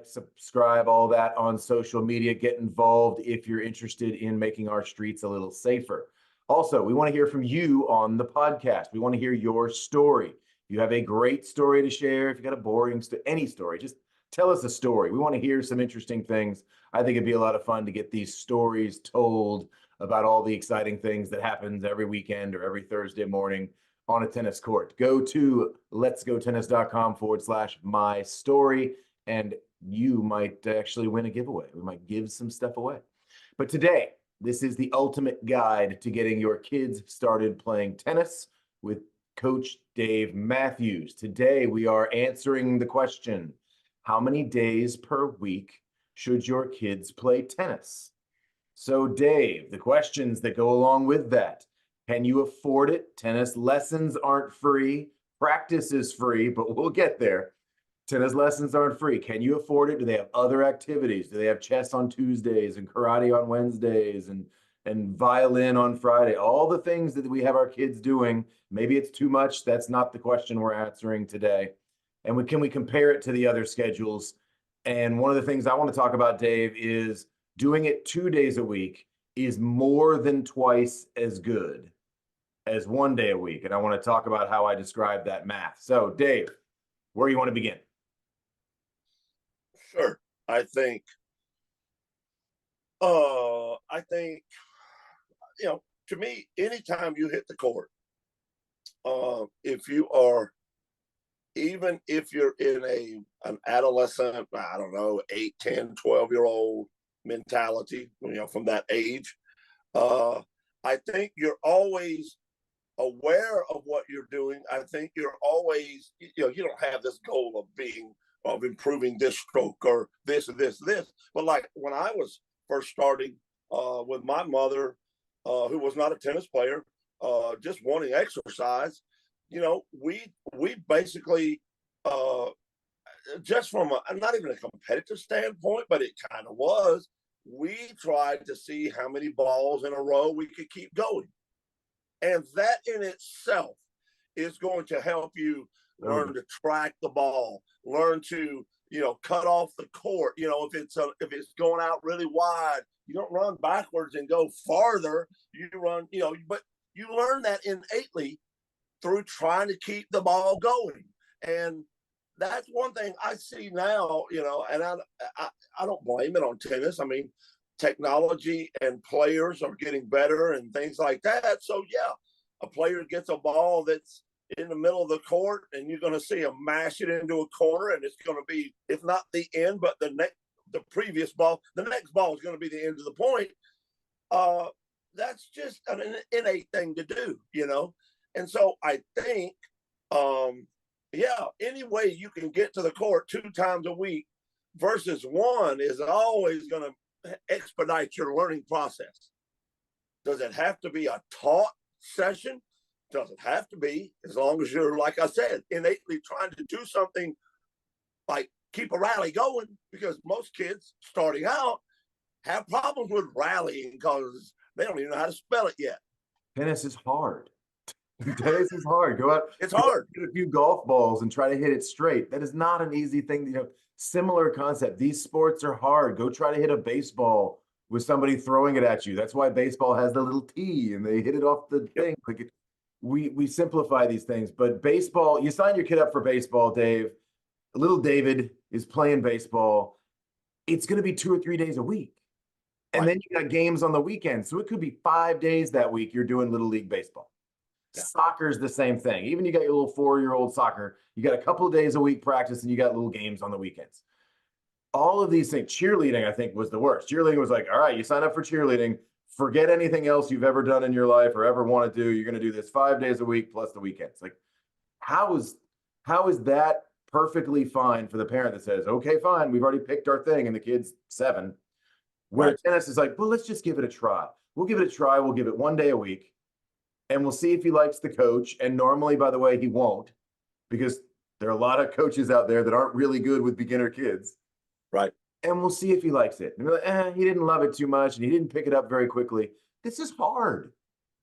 subscribe, all that on social media. Get involved if you're interested in making our streets a little safer. Also, we want to hear from you on the podcast. We want to hear your story. If you have a great story to share, if you got a boring any story, just tell us a story. We want to hear some interesting things. I think it'd be a lot of fun to get these stories told about all the exciting things that happens every weekend or every Thursday morning on a tennis court. Go to letsgotennis.com/my story, and you might actually win a giveaway. We might give some stuff away. But today, this is the ultimate guide to getting your kids started playing tennis with Coach Dave Matthews. Today, we are answering the question, how many days per week should your kids play tennis? So Dave, the questions that go along with that. Can you afford it? Tennis lessons aren't free. Practice is free, but we'll get there. Tennis lessons aren't free. Can you afford it? Do they have other activities? Do they have chess on Tuesdays and karate on Wednesdays and violin on Friday? All the things that we have our kids doing. Maybe it's too much. That's not the question we're answering today. And can we compare it to the other schedules? And one of the things I want to talk about, Dave, is doing it 2 days a week is more than twice as good as 1 day a week. And I want to talk about how I describe that math. So, Dave, where do you want to begin? Sure. I think, to me, anytime you hit the court, if you're in an adolescent, I don't know, 8, 10, 12-year-old mentality, from that age, I think you're always aware of what you're doing. I think you're always, you don't have this goal of improving this stroke or this and this. But like when I was first starting with my mother, who was not a tennis player, just wanting exercise, we basically, just from not even a competitive standpoint, but it kind of was, we tried to see how many balls in a row we could keep going. And that in itself is going to help you learn to track the ball, learn to, cut off the court. If it's going out really wide, you don't run backwards and go farther. You run, but you learn that innately through trying to keep the ball going. And that's one thing I see now, and I don't blame it on tennis. I mean, technology and players are getting better and things like that. So yeah, a player gets a ball that's in the middle of the court and you're going to see him mash it into a corner, and it's going to be, if not the end, but the next ball is going to be the end of the point. That's just an innate thing to do, And so I think, any way you can get to the court 2 times a week versus 1 is always going to expedite your learning process. Does it have to be a taught session? Doesn't have to be, as long as you're, like I said, innately trying to do something like keep a rally going, because most kids starting out have problems with rallying because they don't even know how to spell it yet. Tennis is hard. Tennis is hard. Go out. It's hard. Get a few golf balls and try to hit it straight. That is not an easy thing. Similar concept. These sports are hard. Go try to hit a baseball with somebody throwing it at you. That's why baseball has the little tee and they hit it off the thing. Like we simplify these things, but baseball, you sign your kid up for baseball, Dave. Little David is playing baseball. It's going to be 2 or 3 days a week. And then you got games on the weekend. So it could be 5 days that week you're doing little league baseball. Yeah. Soccer's the same thing. Even you got your little 4-year-old soccer, you got a couple of days a week practice and you got little games on the weekends. All of these things, cheerleading, I think, was the worst. Cheerleading was like, all right, you sign up for cheerleading, forget anything else you've ever done in your life or ever want to do. You're going to do this 5 days a week plus the weekends. Like, how is that perfectly fine for the parent that says, okay, fine, we've already picked our thing and the kid's 7. Where tennis is like, well, let's just give it a try. We'll give it a try. We'll give it 1 day a week. And we'll see if he likes the coach. And normally, by the way, he won't, because there are a lot of coaches out there that aren't really good with beginner kids. Right. And we'll see if he likes it. And we're like, he didn't love it too much and he didn't pick it up very quickly. This is hard.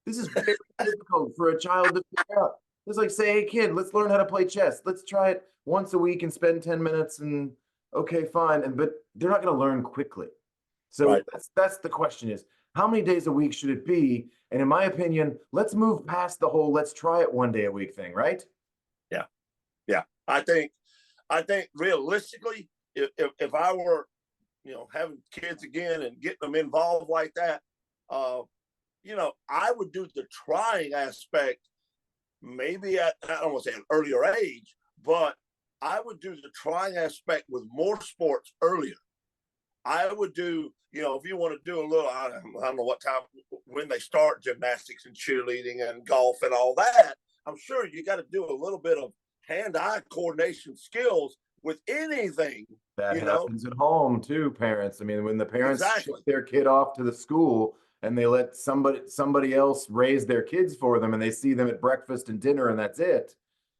This is very difficult for a child to figure out. It's like, say, hey, kid, let's learn how to play chess. Let's try it once a week and spend 10 minutes and Okay, fine. But they're not going to learn quickly. So Right. that's the question is, how many days a week should it be? And in my opinion, let's move past the whole let's try it 1 day a week thing, right? Yeah. Yeah. I think realistically, if I were, having kids again and getting them involved like that, uh, I would do the trying aspect maybe at, I don't want to say an earlier age, but I would do the trying aspect with more sports earlier. I would do, if you want to do a little, I don't know what time, when they start gymnastics and cheerleading and golf and all that, I'm sure you got to do a little bit of hand eye coordination skills with anything, That you know? happens at home too, parents. I mean, when the parents ship Exactly. their kid off to the school and they let somebody else raise their kids for them and they see them at breakfast and dinner and that's it.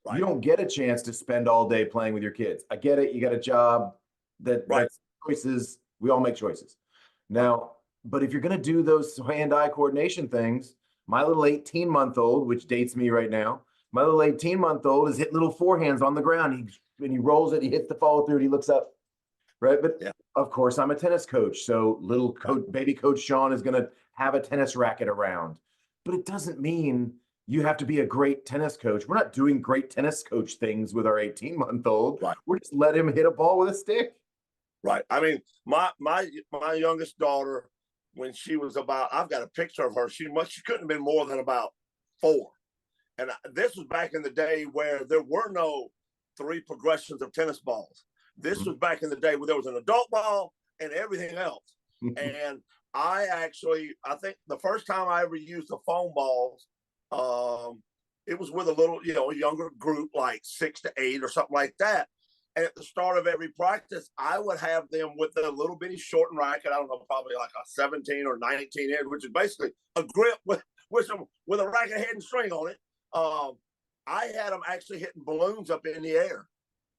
You Right. don't get a chance to spend all day playing with your kids. I get it. You got a job Right. that's choices. We all make choices. Right. Now, but if you're going to do those hand-eye coordination things, my little 18-month-old, which dates me right now, my little 18-month-old is hitting little forehands on the ground. When he rolls it, he hits the follow through, and he looks up, right? But Yeah. of course, I'm a tennis coach, so little Right. baby coach Shaun is going to have a tennis racket around. But it doesn't mean you have to be a great tennis coach. We're not doing great tennis coach things with our 18-month-old. Right. We're just let him hit a ball with a stick. Right. I mean, my youngest daughter, when she was about, I've got a picture of her. She couldn't have been more than about 4. And this was back in the day where there were no 3 progressions of tennis balls. This was back in the day where there was an adult ball and everything else. And I think the first time I ever used the foam balls, it was with a little, a younger group, like 6 to 8 or something like that. And at the start of every practice, I would have them with a little bitty shortened racket. I don't know, probably like a 17 or 19 inch, which is basically a grip with a racket head and string on it. I had them actually hitting balloons up in the air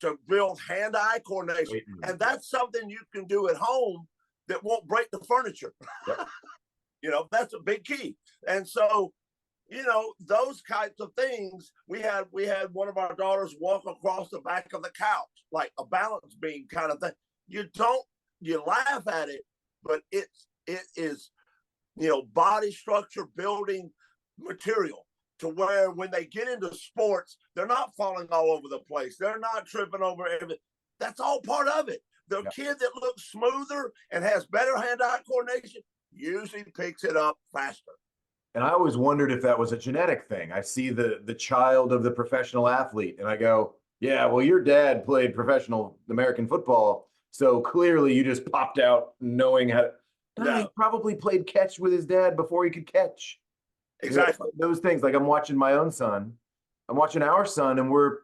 to build hand-eye coordination, and that's something you can do at home that won't break the furniture. Yep. That's a big key. And so, those types of things. We had one of our daughters walk across the back of the couch like a balance beam kind of thing. You laugh at it, but it is body structure building material to where when they get into sports, they're not falling all over the place. They're not tripping over everything. That's all part of it. The kid that looks smoother and has better hand-eye coordination usually picks it up faster. And I always wondered if that was a genetic thing. I see the child of the professional athlete, and I go, "Yeah, well, your dad played professional American football, so clearly you just popped out knowing how to." No, he probably played catch with his dad before he could catch. Exactly. Those things. Like I'm watching my own son, I'm watching our son, and we're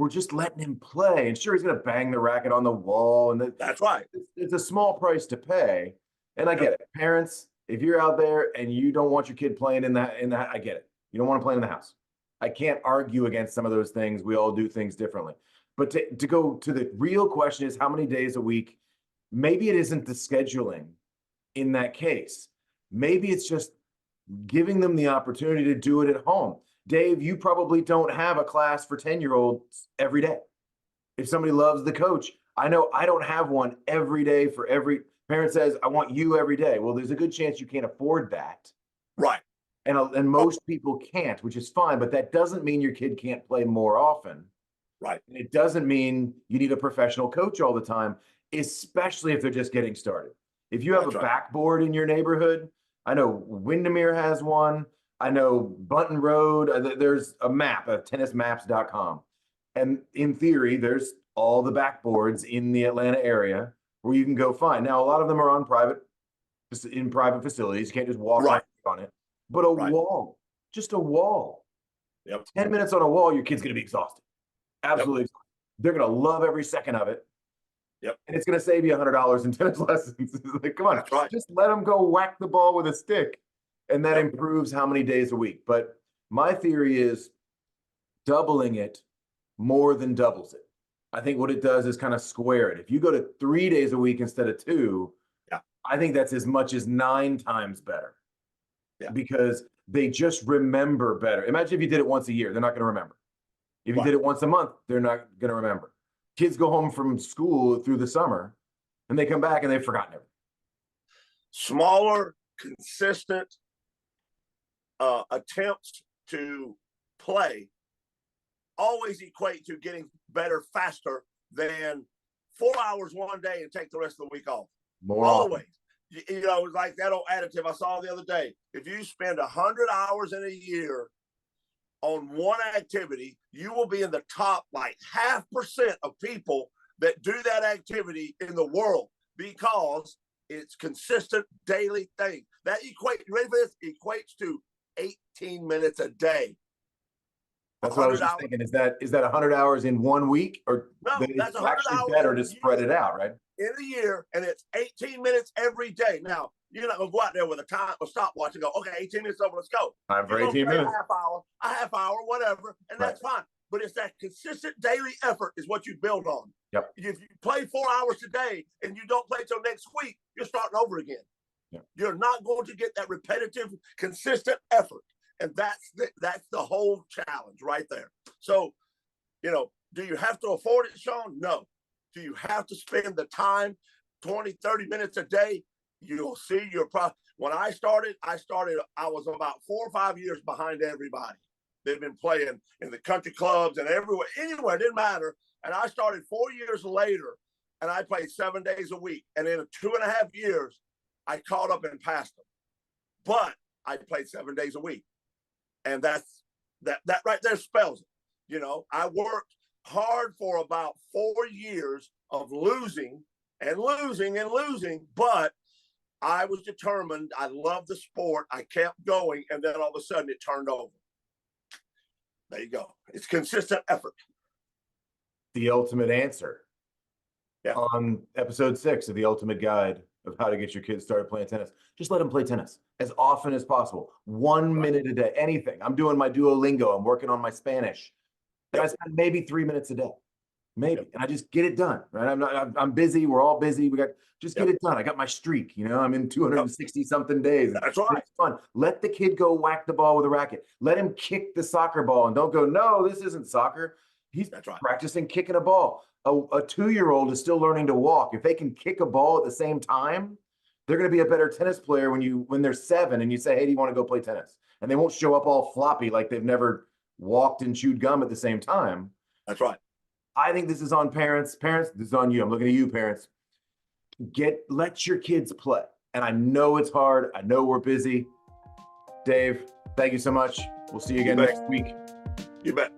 just letting him play. And sure, he's gonna bang the racket on the wall, and That's right. it's a small price to pay. And I Yep. get it, parents. If you're out there and you don't want your kid playing in that, I get it. You don't want to play in the house. I can't argue against some of those things. We all do things differently. But to go to the real question is how many days a week? Maybe it isn't the scheduling in that case. Maybe it's just giving them the opportunity to do it at home. Dave, you probably don't have a class for 10-year-olds every day. If somebody loves the coach, I know I don't have one every day for every parent says, I want you every day. Well, there's a good chance you can't afford that. Right. And most people can't, which is fine, but that doesn't mean your kid can't play more often. Right. And it doesn't mean you need a professional coach all the time, especially if they're just getting started. If you have a backboard in your neighborhood, I know Windermere has one. I know Bunton Road. There's a map of tennismaps.com. And in theory, there's all the backboards in the Atlanta area where you can go find. Now, a lot of them are in private facilities. You can't just walk Right. on it. But a wall, just a wall. Yep. 10 minutes on a wall, your kid's going to be exhausted. Absolutely. Yep. They're going to love every second of it. Yep. And it's going to save you $100 in tennis lessons. Like, come on, just let them go whack the ball with a stick. And that improves how many days a week. But my theory is doubling it more than doubles it. I think what it does is kind of square it. If you go to 3 days a week instead of 2, I think that's as much as 9 times better. Because they just remember better. Imagine if you did it once a year, they're not going to remember. If you did it once a month, they're not going to remember. Kids go home from school through the summer and they come back and they've forgotten everything. Smaller, consistent attempts to play always equate to getting better faster than 4 hours one day and take the rest of the week off. More always. often. You know, like that old additive I saw the other day. If you spend 100 hours in a year on one activity, you will be in the top like 0.5% of people that do that activity in the world because it's consistent daily thing. That equates, you ready for this? Equates to 18 minutes a day. That's what I was just thinking. Is that 100 hours in 1 week, or no? That's 100 actually hours better to spread it out, right? In a year, and it's 18 minutes every day. Now, you're not going to go out there with a stopwatch and go, okay, 18 minutes over, let's go. Time for 18 minutes. A half hour, whatever, and that's fine. But it's that consistent daily effort is what you build on. Yep. If you play 4 hours today and you don't play till next week, you're starting over again. Yep. You're not going to get that repetitive, consistent effort. And that's the whole challenge right there. So, you know, do you have to afford it, Shaun? No. Do you have to spend the time, 20, 30 minutes a day? You'll see your problem. When I started, I was about 4 or 5 years behind everybody. They've been playing in the country clubs and everywhere, anywhere, it didn't matter. And I started 4 years later, and I played 7 days a week. And in 2.5 years, I caught up and passed them. But I played 7 days a week. And that right there spells it. You know, I worked hard for about 4 years of losing, but I was determined. I loved the sport. I kept going, and then all of a sudden it turned over. There you go. It's consistent effort. The ultimate answer. Yeah. On episode 6 of the Ultimate Guide of How to Get Your Kids Started Playing Tennis. Just let them play tennis as often as possible. 1 minute a day, anything. I'm doing my Duolingo. I'm working on my Spanish. And I spend maybe 3 minutes a day. Maybe. And I just get it done, right? I'm busy. We're all busy. Just get it done. I got my streak, you know, I'm in 260 something days. That's right. It's fun. Let the kid go whack the ball with a racket. Let him kick the soccer ball and don't go, no, this isn't soccer. He's practicing kicking a ball. A 2-year-old is still learning to walk. If they can kick a ball at the same time, they're going to be a better tennis player when they're 7 and you say, hey, do you want to go play tennis? And they won't show up all floppy like they've never walked and chewed gum at the same time. That's right. I think this is on parents. Parents, this is on you. I'm looking at you, parents. Let your kids play. And I know it's hard. I know we're busy. Dave, thank you so much. We'll see you again next week. You bet.